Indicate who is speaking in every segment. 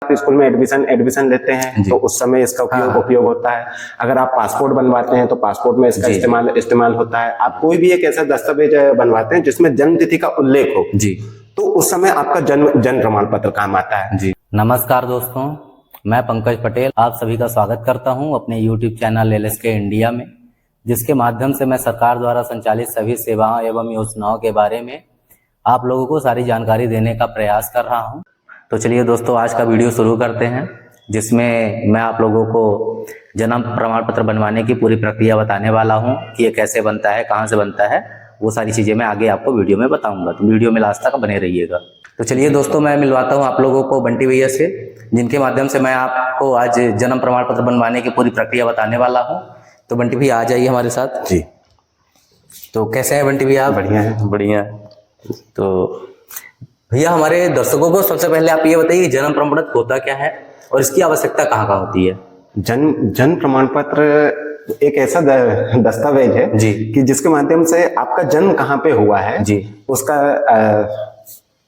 Speaker 1: आप स्कूल में एडमिशन लेते हैं तो उस समय इसका उपयोग होता है। अगर आप पासपोर्ट बनवाते हैं तो पासपोर्ट में इसका इस्तेमाल होता है। आप कोई भी एक ऐसा दस्तावेज बनवाते हैं जिसमें जन्म तिथि का उल्लेख हो जी, तो उस समय आपका जन्म प्रमाण पत्र काम आता है जी।
Speaker 2: नमस्कार दोस्तों, मैं पंकज पटेल आप सभी का स्वागत करता हूं अपने YouTube चैनल LSK इंडिया में, जिसके माध्यम से मैं सरकार द्वारा संचालित सभी सेवाओं एवं योजनाओं के बारे में आप लोगों को सारी जानकारी देने का प्रयास कर रहा हूं। तो चलिए दोस्तों, आज का वीडियो शुरू करते हैं, जिसमें मैं आप लोगों को जन्म प्रमाण पत्र बनवाने की पूरी प्रक्रिया बताने वाला हूं कि ये कैसे बनता है, कहां से बनता है, वो सारी चीज़ें मैं आगे आपको वीडियो में बताऊंगा। तो वीडियो में लास्ट तक बने रहिएगा। तो चलिए दोस्तों, मैं मिलवाता हूं आप लोगों को बंटी भैया से, जिनके माध्यम से मैं आपको आज जन्म प्रमाण पत्र बनवाने की पूरी प्रक्रिया बताने वाला हूँ। तो बंटी भैया आ जाइए हमारे साथ
Speaker 1: जी।
Speaker 2: तो कैसे हैं बंटी भैया?
Speaker 1: बढ़िया है, बढ़िया।
Speaker 2: तो भैया, हमारे दर्शकों को सबसे पहले आप ये बताइए जन्म प्रमाण पत्र होता क्या है और इसकी आवश्यकता कहाँ कहाँ होती है?
Speaker 1: जन्म प्रमाण पत्र एक ऐसा दस्तावेज है जी कि जिसके माध्यम से आपका जन्म कहाँ पे हुआ है जी,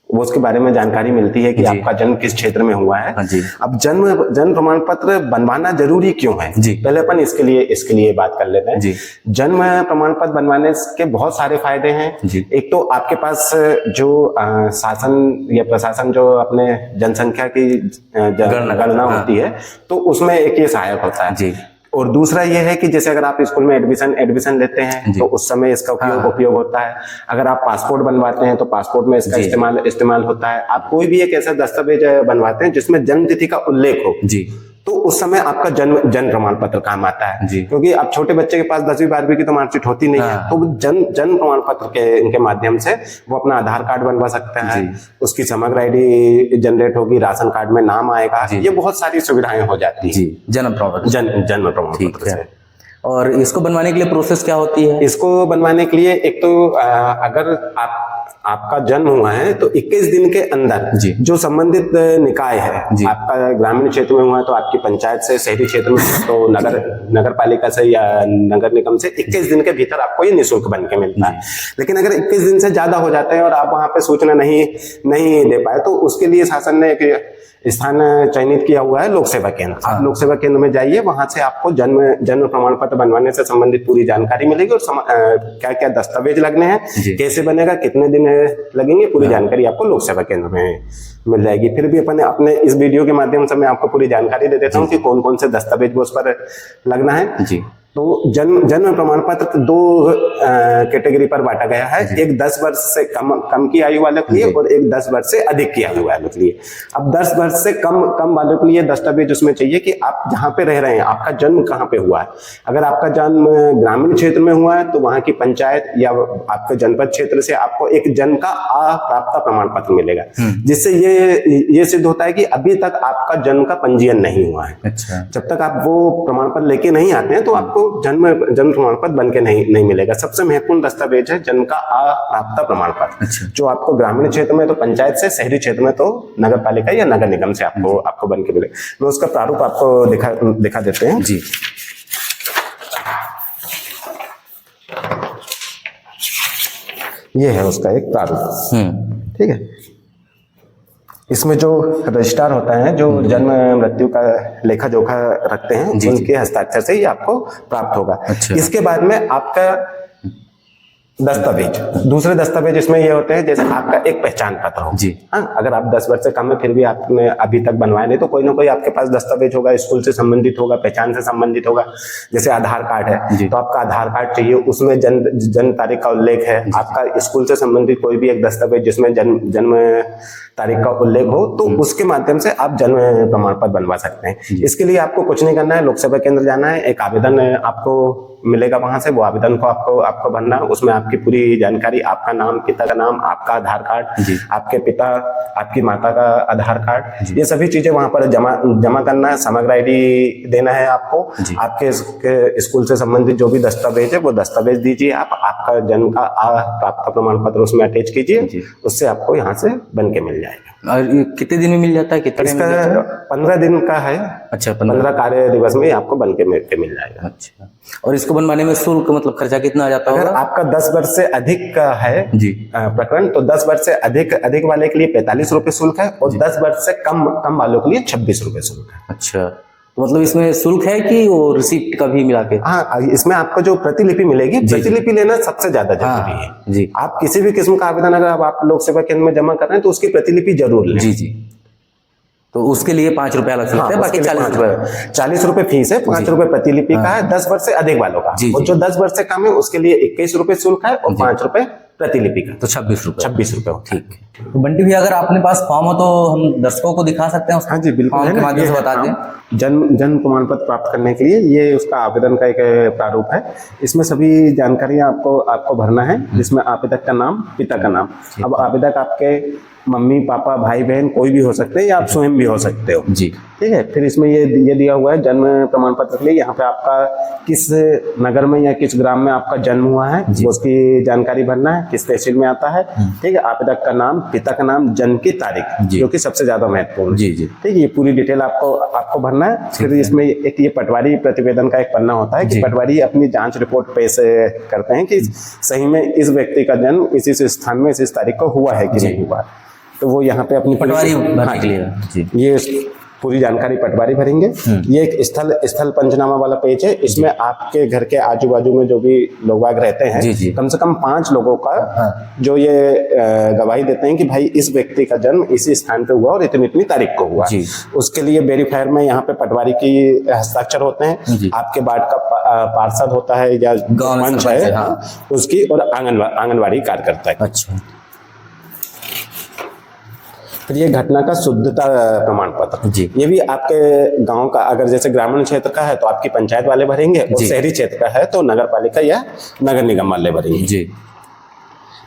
Speaker 1: उसके बारे में जानकारी मिलती है कि आपका जन्म किस क्षेत्र में हुआ है जी। अब जन्म प्रमाण पत्र बनवाना जरूरी क्यों है जी, पहले अपन इसके लिए बात कर लेते हैं जी। जन्म प्रमाण पत्र बनवाने के बहुत सारे फायदे हैं जी। एक तो आपके पास जो शासन या प्रशासन जो अपने जनसंख्या की गणना होती है तो उसमें एक ये सहायक होता है जी। और दूसरा ये है कि जैसे अगर आप स्कूल में एडमिशन लेते हैं तो उस समय इसका उपयोग होता है। अगर आप पासपोर्ट बनवाते हैं तो पासपोर्ट में इसका इस्तेमाल होता है। आप कोई भी एक ऐसा दस्तावेज बनवाते हैं जिसमें जन्म तिथि का उल्लेख हो जी, तो उस समय आपका जन्म प्रमाण पत्र काम आता है जी। क्योंकि अब छोटे बच्चे के पास 10वीं 12वीं की तो मार्कशीट होती नहीं है, तो जन्म प्रमाण पत्र के माध्यम से वो अपना आधार कार्ड बनवा सकते हैं, उसकी समग्र आईडी जनरेट होगी, राशन कार्ड में नाम आएगा, ये बहुत सारी सुविधाएं हो जाती है
Speaker 2: जन्म
Speaker 1: प्रमाण पत्र से। और
Speaker 2: इसको बनवाने के लिए प्रोसेस क्या होती है?
Speaker 1: इसको बनवाने के लिए एक तो अगर आपका जन्म हुआ है तो 21 दिन के अंदर जो संबंधित निकाय है, आपका ग्रामीण क्षेत्र में हुआ है तो आपकी पंचायत से, शहरी क्षेत्र में तो नगर पालिका से या नगर निगम से 21 दिन के भीतर आपको ये निःशुल्क बन के मिलता है। लेकिन अगर 21 दिन से ज्यादा हो जाते हैं और आप वहां पे सूचना नहीं दे पाए तो उसके लिए शासन ने एक स्थान चयनित किया हुआ है, लोक सेवा केंद्र। आप लोक सेवा केंद्र में जाइए, वहां से आपको जन्म प्रमाण पत्र बनवाने से संबंधित पूरी जानकारी मिलेगी और क्या क्या दस्तावेज लगने हैं, कैसे बनेगा, कितने दिन लगेंगे, पूरी जानकारी आपको लोक सेवा केंद्र में मिल जाएगी। फिर भी अपने इस वीडियो के माध्यम से मैं आपको पूरी जानकारी दे देता हूँ कि कौन कौन से दस्तावेज उस पर लगना है जी। तो जन्म प्रमाण पत्र 2 कैटेगरी पर बांटा गया है, एक 10 वर्ष से कम की आयु वालों के लिए और एक 10 वर्ष से अधिक की आयु वालों के लिए। अब 10 वर्ष से कम वालों के लिए दस्तावेज उसमें चाहिए कि आप जहाँ पे रह रहे हैं, आपका जन्म कहाँ पे हुआ है। अगर आपका जन्म ग्रामीण क्षेत्र में हुआ है तो वहां की पंचायत या आपके जनपद क्षेत्र से आपको एक जन्म का अप्राप्ता प्रमाण पत्र मिलेगा, जिससे ये सिद्ध होता है कि अभी तक आपका जन्म का पंजीयन नहीं हुआ है। अच्छा। जब तक आप वो प्रमाण पत्र लेके नहीं आते हैं तो आपको जन्म प्रमाण पत्र बन के नहीं मिलेगा। सबसे महत्वपूर्ण दस्तावेज है जन्म का अप्राप्ता प्रमाण पत्र। अच्छा। जो आपको ग्रामीण क्षेत्र में तो पंचायत से, शहरी क्षेत्र में तो नगर पालिका या नगर निगम से आपको बन के मिलेगा। मैं उसका प्रारूप आपको दिखा देते हैं जी। ये है उसका एक प्रारूप, ठीक है। इसमें जो रजिस्ट्रार होता है, जो जन्म मृत्यु का लेखा जोखा रखते हैं, उनके हस्ताक्षर से ही आपको प्राप्त होगा। अच्छा। इसके बाद में आपका दस्तावेज, दूसरे दस्तावेज इसमें ये होते हैं जैसे आपका एक पहचान पत्र हो जी। हाँ, अगर आप 10 वर्ष से कम है फिर भी आपने अभी तक बनवाया नहीं तो कोई ना कोई आपके पास दस्तावेज होगा, स्कूल से संबंधित होगा, पहचान से संबंधित होगा। जैसे आधार कार्ड है तो आपका आधार कार्ड चाहिए, उसमें जन्म तारीख का उल्लेख है। आपका स्कूल से संबंधित कोई भी एक दस्तावेज जिसमें जन्म तारीख का उल्लेख हो तो उसके माध्यम से आप जन्म प्रमाण पत्र बनवा सकते हैं। इसके लिए आपको कुछ नहीं करना है, लोक सेवा केंद्र जाना है, एक आवेदन आपको मिलेगा वहां से, वो आवेदन को आपको भरना। उसमें आपकी पूरी जानकारी, आपका नाम, पिता का नाम, आपका आधार कार्ड, आपके पिता आपकी माता का आधार कार्ड, ये सभी चीजें वहां पर जमा करना है। समग्र आईडी देना है आपको। आपके स्कूल से संबंधित जो भी दस्तावेज है वो दस्तावेज दीजिए। आपका जन्म का प्राप्त प्रमाण पत्र उसमें अटैच कीजिए, उससे आपको यहाँ से बन के मिल जाएगा।
Speaker 2: और कितने दिन में मिल जाता है? कितने
Speaker 1: इसका 15 दिन का है। अच्छा, 15 कार्य दिवस में आपको बन के मिल जाएगा।
Speaker 2: अच्छा, और इसको बनवाने में शुल्क मतलब खर्चा कितना आ जाता है?
Speaker 1: अगर आपका 10 वर्ष से अधिक का है
Speaker 2: जी
Speaker 1: प्रकरण, तो 10 वर्ष से अधिक वाले के लिए 45 रुपए शुल्क है, और 10 वर्ष से कम वालों के लिए 26 रुपए शुल्क है।
Speaker 2: अच्छा, तो मतलब इसमें शुल्क है कि वो रिसिप्ट का भी मिला के?
Speaker 1: हाँ, इसमें आपको जो प्रतिलिपि मिलेगी, प्रतिलिपि लेना सबसे ज्यादा जरूरी है।
Speaker 2: जी,
Speaker 1: आप किसी भी किस्म का आवेदन अगर आप लोक सेवा केंद्र में जमा कर रहे हैं तो उसकी प्रतिलिपि जरूर लें।
Speaker 2: जी जी, तो उसके लिए 5 रुपए अलग से लगते हैं, बाकी 40 रुपए।
Speaker 1: 40 रुपए फीस है, 5 रुपए प्रतिलिपि का है 10 वर्ष से अधिक वालों का, और जो 10 वर्ष से कम है उसके लिए 21 रुपए शुल्क है, और 5 रुपए प्रतिलिपि का,
Speaker 2: तो 26 रुपए।
Speaker 1: 26 रुपए।
Speaker 2: ठीक है। तो बंटी भैया, अगर आपने पास फॉर्म हो तो हम दर्शकों को दिखा सकते हैं?
Speaker 1: हाँ जी बिल्कुल,
Speaker 2: फॉर्म के माध्यम से बता दें।
Speaker 1: जन्म प्रमाण पत्र प्राप्त करने के लिए ये उसका आवेदन का एक प्रारूप है। इसमें सभी जानकारियां आपको भरना है, जिसमें आवेदक का नाम, पिता का नाम। अब आवेदक आपके मम्मी पापा भाई बहन कोई भी हो सकते हैं, या आप स्वयं भी हो सकते हो
Speaker 2: जी।
Speaker 1: ठीक है। फिर इसमें ये दिया हुआ है जन्म प्रमाण पत्र के लिए, यहाँ पे आपका किस नगर में या किस ग्राम में आपका जन्म हुआ है उसकी जानकारी भरना है, किस तहसील में आता है। ठीक है। आवेदक का नाम, पिता का नाम, जन्म की तारीख, जो कि सबसे ज्यादा महत्वपूर्ण है।
Speaker 2: जी जी,
Speaker 1: ठीक है। ये पूरी डिटेल आपको भरना है। फिर इसमें एक ये पटवारी प्रतिवेदन का एक पन्ना होता है कि पटवारी अपनी जांच रिपोर्ट पेश करते हैं कि सही में इस व्यक्ति का जन्म इस स्थान में इस तारीख को हुआ है कि नहीं हुआ। तो वो यहाँ पे अपनी
Speaker 2: पटवारी
Speaker 1: ये पूरी जानकारी पटवारी भरेंगे। ये एक स्थल पंचनामा वाला पेज है। इसमें आपके घर के आजू बाजू में जो भी लोग बाग रहते हैं, कम से कम 5 लोगों का जो ये गवाही देते हैं कि भाई इस व्यक्ति का जन्म इसी स्थान पे हुआ और इतनी इतनी तारीख को हुआ। उसके लिए वेरीफायर में यहाँ पे पटवारी की हस्ताक्षर होते हैं, आपके वार्ड का पार्षद होता है या पंच है उसकी, और आंगनवाड़ी कार्यकर्ता है।
Speaker 2: अच्छा।
Speaker 1: फिर ये घटना का शुद्धता प्रमाण पत्र, ये भी आपके गांव का, अगर जैसे ग्रामीण क्षेत्र का है तो आपकी पंचायत वाले भरेंगे, और शहरी क्षेत्र का है तो नगर पालिका या नगर निगम वाले भरेंगे। जी।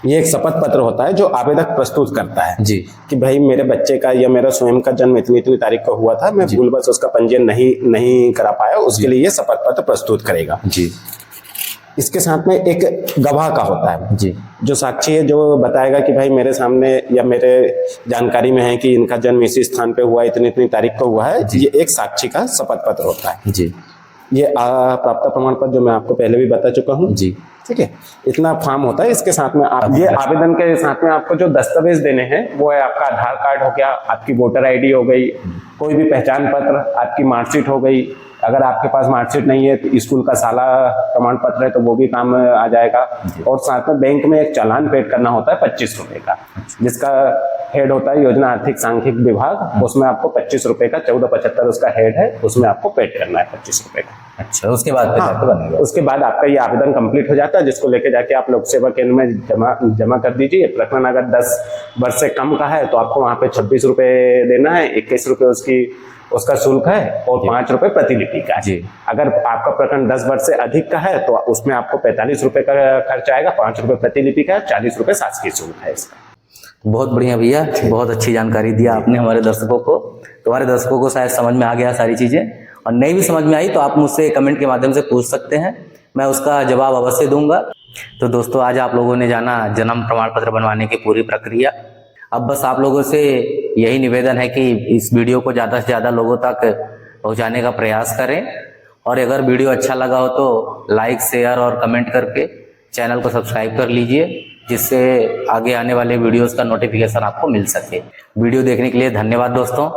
Speaker 1: ये एक शपथ पत्र होता है जो आवेदक प्रस्तुत करता है जी, कि भाई मेरे बच्चे का या मेरा स्वयं का जन्म इतनी इतनी तारीख को हुआ था, मैं भूलवश उसका पंजीयन नहीं करा पाया, उसके लिए ये शपथ पत्र प्रस्तुत करेगा जी। इसके साथ में एक गवाह का होता है जी, जो साक्षी है, जो बताएगा कि भाई मेरे सामने या मेरे जानकारी में है कि इनका जन्म इसी स्थान पे हुआ, इतनी इतनी तारीख को हुआ है। ये एक साक्षी का शपथ पत्र होता है जी। ये प्राप्त प्रमाण पत्र जो मैं आपको पहले भी बता चुका हूँ जी। ठीक है। इतना फॉर्म होता है। इसके साथ में आप ये आवेदन के साथ में आपको जो दस्तावेज देने हैं वो है आपका आधार कार्ड हो गया, आपकी वोटर ID हो गई, कोई भी पहचान पत्र, आपकी मार्कशीट हो गई। अगर आपके पास मार्कशीट नहीं है तो स्कूल का शाला प्रमाण पत्र है तो वो भी काम आ जाएगा। और साथ में बैंक में एक चालान पेड करना होता है 25 रुपए का, जिसका हेड होता है योजना आर्थिक सांख्यिक विभाग, उसमें आपको 25 रुपए का 1475 उसका हेड है, उसमें आपको पेड करना है 25 रुपए का। अच्छा, उसके बाद बनेगा। उसके बाद आपका ये आवेदन कंप्लीट हो जाता है, जिसको लेके जाके आप लोक सेवा केंद्र में जमा कर दीजिए। प्रकरण अगर 10 वर्ष से कम का है तो आपको वहाँ पे 26 रुपए देना है, 21 रुपए उसका शुल्क है, और 5 रुपए प्रतिलिपि का जी। अगर आपका प्रकरण 10 वर्ष से अधिक का है तो उसमें आपको 45 रुपए का खर्च आएगा, 5 रुपए प्रतिलिपि का, 40 रुपए शासकीय शुल्क है इसका। बहुत बढ़िया भैया, बहुत अच्छी जानकारी दिया आपने हमारे दर्शकों को। तुम्हारे दर्शकों को शायद समझ में आ गया सारी चीजें, और नहीं भी समझ में आई तो आप मुझसे कमेंट के माध्यम से पूछ सकते हैं, मैं उसका जवाब अवश्य दूंगा। तो दोस्तों, आज आप लोगों ने जाना जन्म प्रमाण पत्र बनवाने की पूरी प्रक्रिया। अब बस आप लोगों से यही निवेदन है कि इस वीडियो को ज़्यादा से ज़्यादा लोगों तक पहुंचाने का प्रयास करें, और अगर वीडियो अच्छा लगा हो तो लाइक, शेयर और कमेंट करके चैनल को सब्सक्राइब कर लीजिए, जिससे आगे आने वाले वीडियोस का नोटिफिकेशन आपको मिल सके। वीडियो देखने के लिए धन्यवाद दोस्तों।